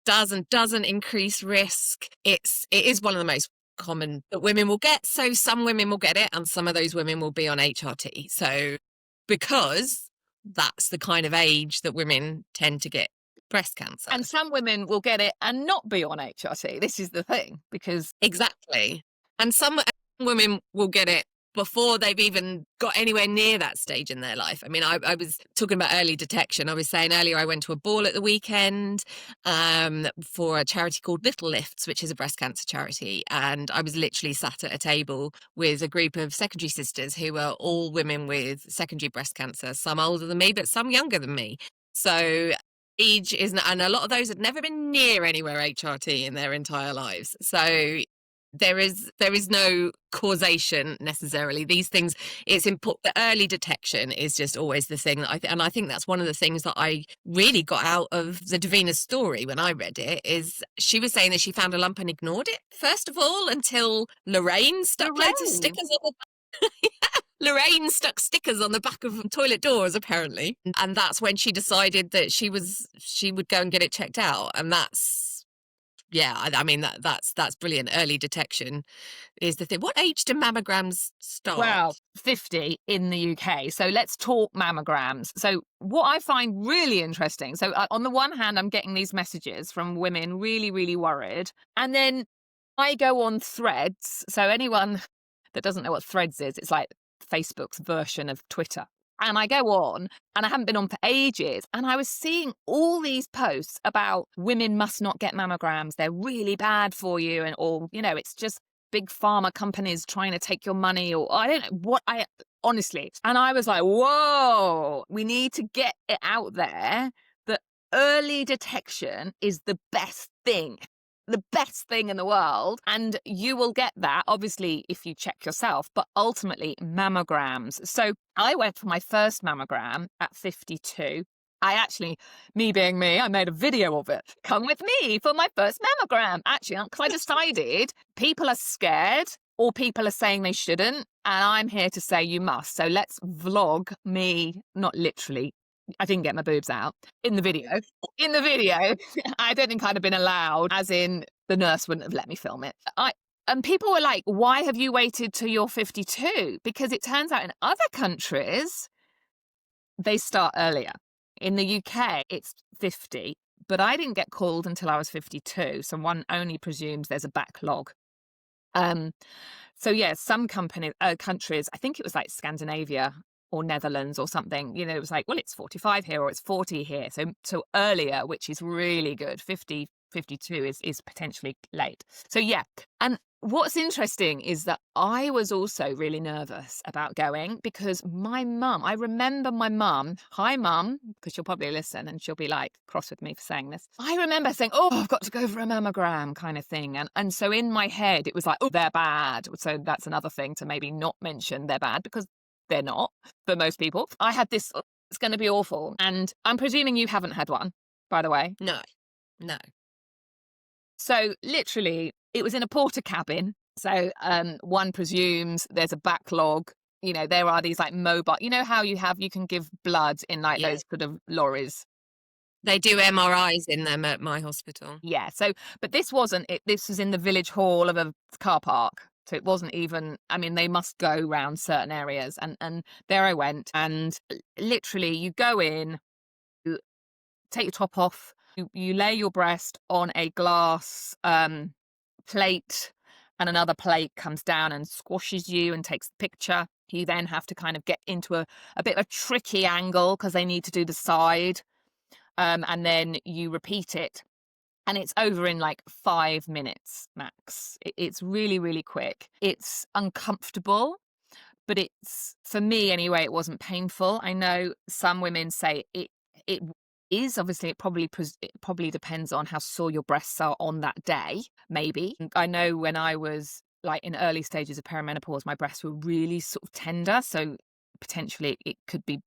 does and doesn't increase risk. It is one of the most common that women will get. So some women will get it and some of those women will be on HRT. So because that's the kind of age that women tend to get breast cancer. And some women will get it and not be on HRT. This is the thing, because... Exactly. And some women will get it before they've even got anywhere near that stage in their life. I was talking about early detection. I was saying earlier I went to a ball at the weekend for a charity called Little Lifts, which is a breast cancer charity. And I was literally sat at a table with a group of secondary sisters who were all women with secondary breast cancer, some older than me, but some younger than me. So age isn't, and a lot of those had never been near anywhere HRT in their entire lives. So there is no causation necessarily. These things, it's important. The early detection is just always the thing that I think that's one of the things that I really got out of the Davina story when I read it. Is she was saying that she found a lump and ignored it first of all until Lorraine stuck loads of stickers on the Lorraine stuck stickers on the back of toilet doors, apparently. And that's when she decided that she would go and get it checked out. And that's brilliant. Early detection is the thing. What age do mammograms start? Well, 50 in the UK. So let's talk mammograms. So what I find really interesting, so on the one hand, I'm getting these messages from women really, really worried. And then I go on Threads. So anyone that doesn't know what Threads is, it's like Facebook's version of Twitter. And I go on, and I haven't been on for ages, and I was seeing all these posts about women must not get mammograms. They're really bad for you, or it's just big pharma companies trying to take your money, or I don't know what honestly. And I was like, whoa, we need to get it out there that early detection is the best thing. the best thing in the world. And you will get that, obviously, if you check yourself, but ultimately mammograms. So I went for my first mammogram at 52. I actually, me being me, I made a video of it. Come with me for my first mammogram. Actually, because I decided people are scared or people are saying they shouldn't. And I'm here to say you must. So let's vlog me, not literally. I didn't get my boobs out in the video. In the video, I don't think I'd have been allowed, as in the nurse wouldn't have let me film it. And people were like, why have you waited till you're 52? Because it turns out in other countries, they start earlier. In the UK, it's 50, but I didn't get called until I was 52. So one only presumes there's a backlog. So yeah, some countries, I think it was like Scandinavia or Netherlands or something, it was like, well, it's 45 here or it's 40 here. So earlier, which is really good. 50, 52 is potentially late. So yeah. And what's interesting is that I was also really nervous about going because I remember my mum, hi mum, because she'll probably listen and she'll be like cross with me for saying this. I remember saying, oh, I've got to go for a mammogram kind of thing. And so in my head, it was like, oh, they're bad. So that's another thing to maybe not mention they're bad because they're not for most people. I had this, oh, it's going to be awful. And I'm presuming you haven't had one, by the way. No, no. So literally, it was in a porter cabin. So one presumes there's a backlog. There are these like mobile, how you can give blood in like Yeah. those sort of lorries. They do MRIs in them at my hospital. Yeah. So, but this wasn't it. This was in the village hall of a car park. So it wasn't even, they must go round certain areas. And there I went. And literally you go in, you take your top off, you lay your breast on a glass plate, and another plate comes down and squashes you and takes the picture. You then have to kind of get into a bit of a tricky angle because they need to do the side. And then you repeat it. And it's over in like 5 minutes max. It's really, really quick. It's uncomfortable, but for me anyway, it wasn't painful. I know some women say it is. Obviously, it probably depends on how sore your breasts are on that day, maybe. I know when I was like in early stages of perimenopause, my breasts were really sort of tender. So potentially it could be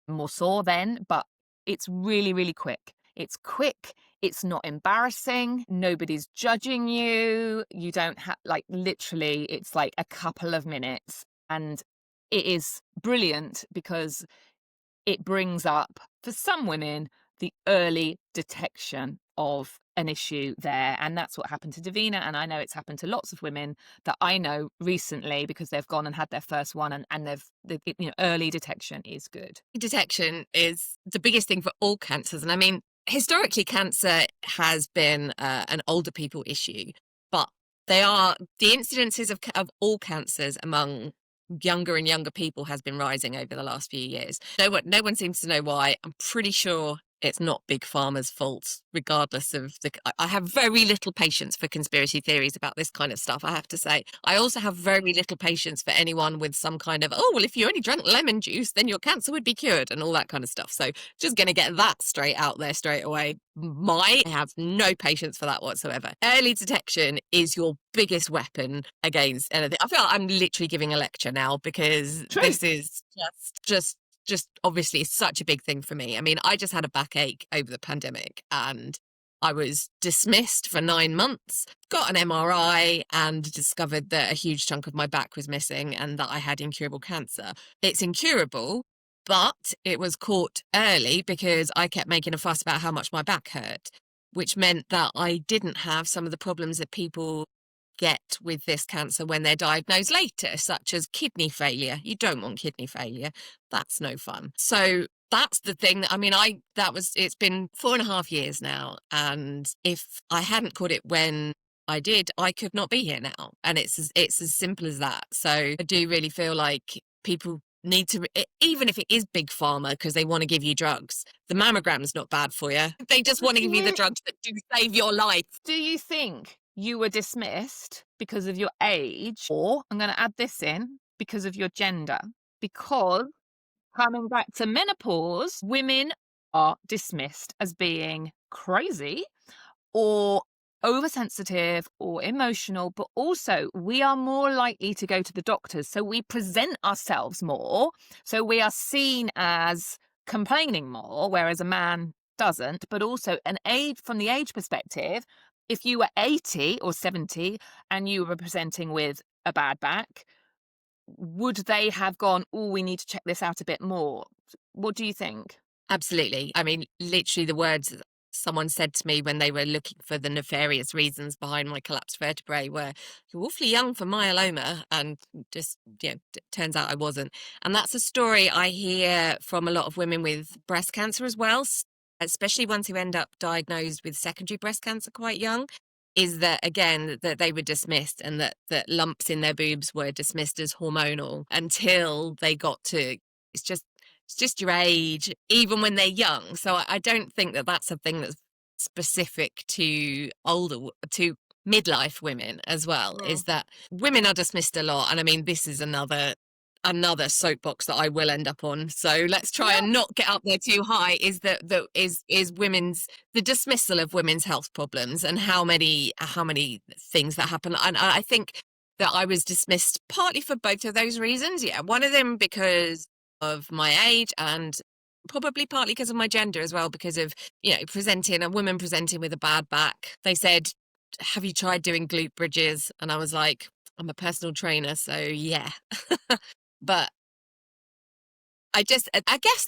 more sore then, but it's really, really quick. It's quick. It's not embarrassing. Nobody's judging you. You don't have, literally, it's like a couple of minutes. And it is brilliant because it brings up, for some women, the early detection of an issue there. And that's what happened to Davina. And I know it's happened to lots of women that I know recently because they've gone and had their first one, and early detection is good. Detection is the biggest thing for all cancers. And historically, cancer has been an older people issue, but the incidences of all cancers among younger and younger people has been rising over the last few years. No one seems to know why. I'm pretty sure it's not Big Pharma's fault, regardless of I have very little patience for conspiracy theories about this kind of stuff, I have to say. I also have very little patience for anyone with some kind of, oh, well, if you only drank lemon juice, then your cancer would be cured and all that kind of stuff. So just going to get that straight out there straight away. I have no patience for that whatsoever. Early detection is your biggest weapon against anything. I feel like I'm literally giving a lecture now because True. This is just obviously such a big thing for me. I just had a backache over the pandemic and I was dismissed for 9 months, got an MRI and discovered that a huge chunk of my back was missing and that I had incurable cancer. It's incurable, but it was caught early because I kept making a fuss about how much my back hurt, which meant that I didn't have some of the problems that people get with this cancer when they're diagnosed later, such as kidney failure. You don't want kidney failure. That's no fun. So that's the thing that it's been 4.5 years now. And if I hadn't caught it when I did, I could not be here now. And it's as simple as that. So I do really feel like people need to, even if it is Big Pharma, because they want to give you drugs, the mammogram's not bad for you. They just want to give you the drugs that do save your life. Do you think you were dismissed because of your age, or I'm going to add this in, because of your gender? Because coming back to menopause, women are dismissed as being crazy or oversensitive or emotional, but also we are more likely to go to the doctors. So we present ourselves more. So we are seen as complaining more, whereas a man doesn't. But also from the age perspective, if you were 80 or 70 and you were presenting with a bad back, would they have gone, oh, we need to check this out a bit more? What do you think? Absolutely. I mean, literally the words that someone said to me when they were looking for the nefarious reasons behind my collapsed vertebrae were, "You're awfully young for myeloma," and just, turns out I wasn't. And that's a story I hear from a lot of women with breast cancer as well, especially ones who end up diagnosed with secondary breast cancer quite young, is that, again, that they were dismissed, and that lumps in their boobs were dismissed as hormonal until they got to, it's just it's just your age, even when they're young. So I don't think that that's a thing that's specific to to midlife women as well, Mm. is that women are dismissed a lot. And I mean, this is another soapbox that I will end up on. So let's try Yeah. and not get up there too high. Is is women's, the dismissal of women's health problems, and how many things that happen. And I think that I was dismissed partly for both of those reasons. Yeah, one of them because of my age, and probably partly because of my gender as well, because of, presenting a woman presenting with a bad back. They said, have you tried doing glute bridges? And I was like, I'm a personal trainer, so yeah. But I guess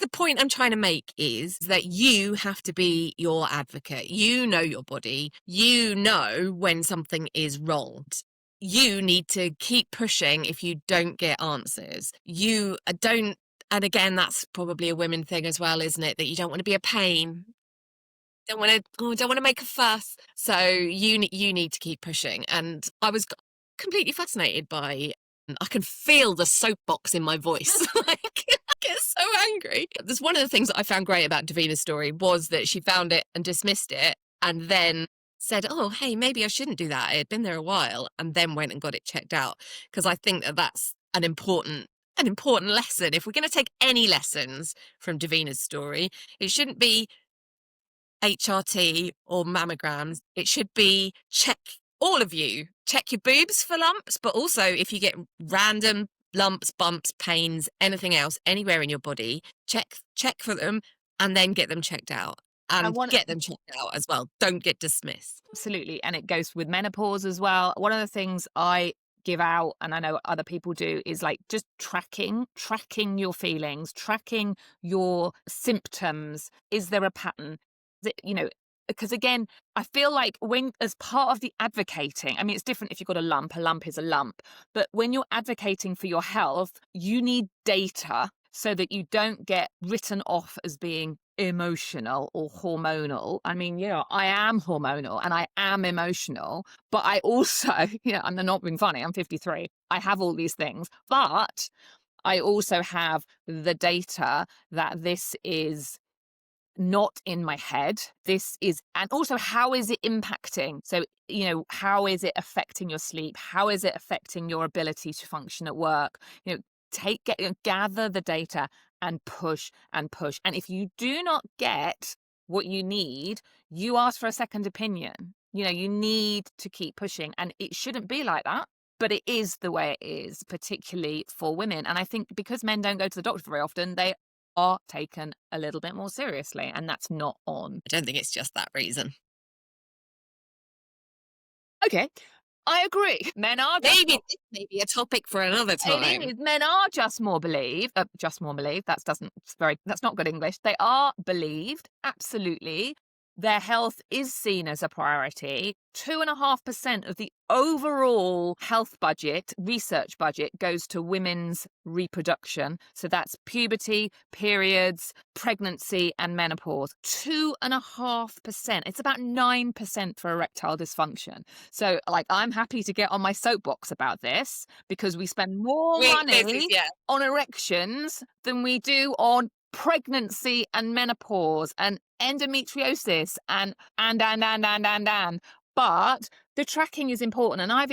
the point I'm trying to make is that you have to be your advocate. You know your body. You know when something is wrong. You need to keep pushing if you don't get answers. You don't, and again, that's probably a women thing as well, isn't it? That you don't want to be a pain. Don't want to make a fuss. So you need to keep pushing. And I was completely fascinated by. I can feel the soapbox in my voice. Like, I get so angry. There's one of the things that I found great about Davina's story was that she found it and dismissed it, and then said, "Oh, hey, maybe I shouldn't do that. It had been there a while," and then went and got it checked out. Because I think that that's an important lesson. If we're going to take any lessons from Davina's story, it shouldn't be HRT or mammograms. It should be all of you. Check your boobs for lumps, but also if you get random lumps, bumps, pains, anything else anywhere in your body, check for them, and then get them checked out. I And want get them checked out as well. Don't get dismissed. Absolutely. And it goes with menopause as well. One of the things I give out, and I know other people do, is like just tracking your feelings, tracking your symptoms. Is there a pattern? Because again, I feel like when, as part of the advocating, I mean, it's different if you've got a lump is a lump, but when you're advocating for your health, you need data so that you don't get written off as being emotional or hormonal. I mean, yeah, I am hormonal and I am emotional, but I also, I'm not being funny, I'm 53. I have all these things, but I also have the data that this is not in my head. This is, and also how is it impacting? So, how is it affecting your sleep? How is it affecting your ability to function at work? Gather the data and push and push. And if you do not get what you need, you ask for a second opinion. You need to keep pushing, and it shouldn't be like that. But it is the way it is, particularly for women. And I think because men don't go to the doctor very often, they are taken a little bit more seriously, and that's not on. I don't think it's just that reason. Okay, I agree. Men are just Maybe this may be a topic for another It time. is. Men are just more believed. That's not good English. They are believed, absolutely. Their health is seen as a priority. 2.5% of the overall health budget, research budget, goes to women's reproduction. So that's puberty, periods, pregnancy, and menopause. 2.5%. It's about 9% for erectile dysfunction. So, I'm happy to get on my soapbox about this because we spend more money Yeah. on erections than we do on pregnancy and menopause and endometriosis and. But the tracking is important, and I've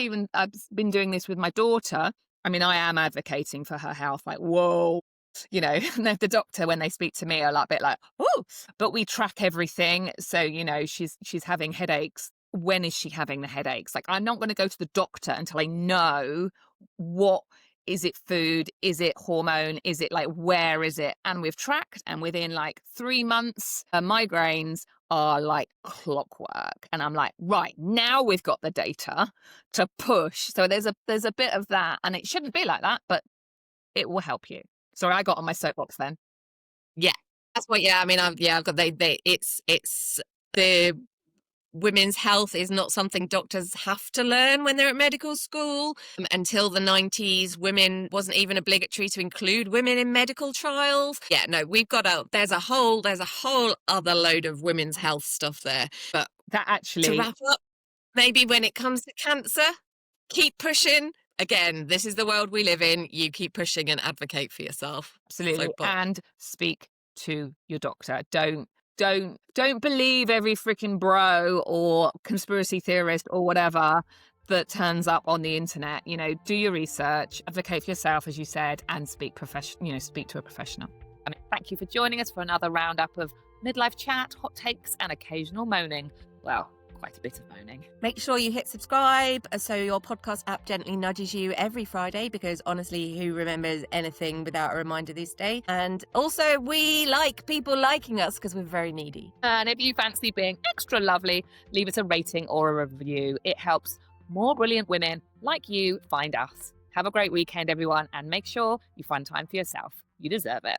been doing this with my daughter. I mean, I am advocating for her health. Like, whoa, the doctor, when they speak to me, are a bit like, oh, but we track everything. So she's having headaches when is she having the headaches? Like, I'm not going to go to the doctor until I know what is it food? Is it hormone? Is it like, where is it? And we've tracked, and within like 3 months, her migraines are like clockwork. And I'm like, right, now we've got the data to push. So there's a bit of that, and it shouldn't be like that, but it will help you. Sorry, I got on my soapbox then. Yeah, that's what. Yeah, I mean, I've got it's the women's health is not something doctors have to learn when they're at medical school. Until the 90s, women wasn't even obligatory to include women in medical trials. Yeah, no, there's a whole other load of women's health stuff there. But That to actually, wrap up, maybe when it comes to cancer, keep pushing. Again, this is the world we live in. You keep pushing and advocate for yourself. absolutely, Soapbox. and speak to your doctor. Don't believe every freaking bro or conspiracy theorist or whatever that turns up on the internet. You know, do your research, advocate for yourself, as you said, and speak to a professional. I mean, thank you for joining us for another roundup of midlife chat, hot takes, and occasional moaning. Well, quite a bit of moaning. Make sure you hit subscribe so your podcast app gently nudges you every Friday, because honestly, who remembers anything without a reminder these days? And also, we like people liking us because we're very needy. And if you fancy being extra lovely, leave us a rating or a review. It helps more brilliant women like you find us. Have a great weekend, everyone, and make sure you find time for yourself. You deserve it.